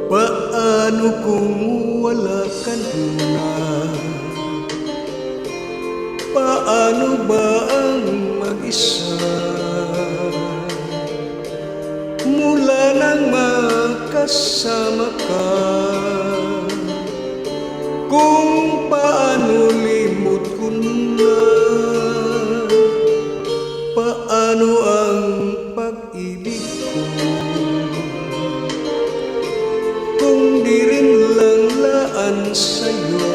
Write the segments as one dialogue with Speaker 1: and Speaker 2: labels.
Speaker 1: Paano kung wala ka na? Paano ba ang mag-isa? Mula nang makasama ka, kung paano limot ko na. Paano ang pag-ibig ko kung di rin lang laan sa'yo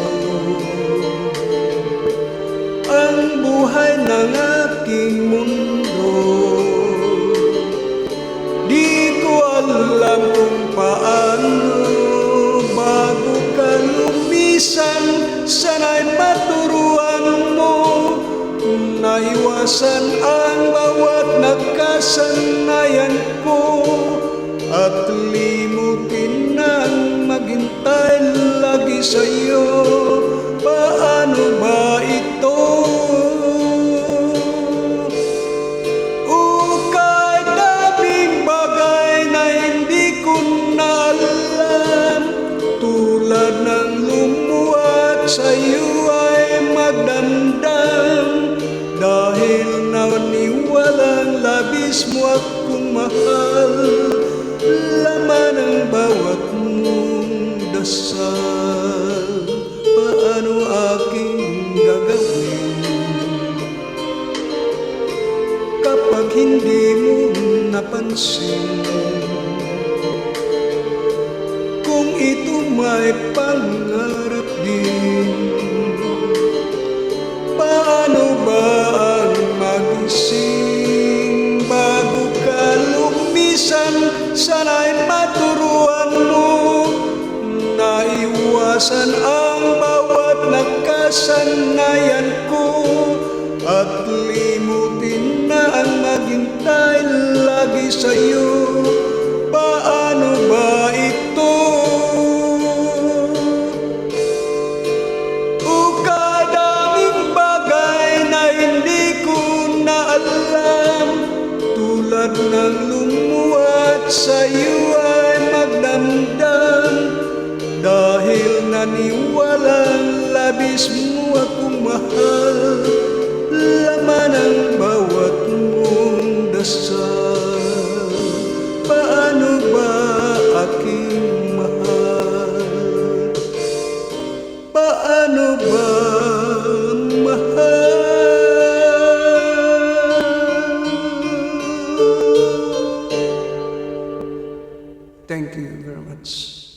Speaker 1: ang buhay ng aking mundo? Di ko alam kung paano bago ka lumisan. Sana'y maturuan mo na iwasan ang bawat nakasanayan ko at limutin ang maghintay lagi sa'yo. Paano ba ito? Kahit daming bagay na hindi ko na alam, tulad ng lumuwat sa'yo ay magdamdam, dahil naniwalang labis mo akong mahal. Laman ang bawat mong dasal, paano aking gagawin kapag hindi mo napansin? Kung ito may pangarap din, paano ba ang magising bago ka lumisan? Sana'y maturuan mo na iwasan ang bawat nakasanayan ko at limutin na ang maghintay lagi sa'yo. Paano ba ito? Kadaming bagay na hindi ko na alam, tulad ng lumuwat sa'yo ay magdamdam, dahil naniwalang labis mo akong mahal. Laman ang bawat mong dasal, paano ba aking mahal? Paano ba mahal? Thank you very much.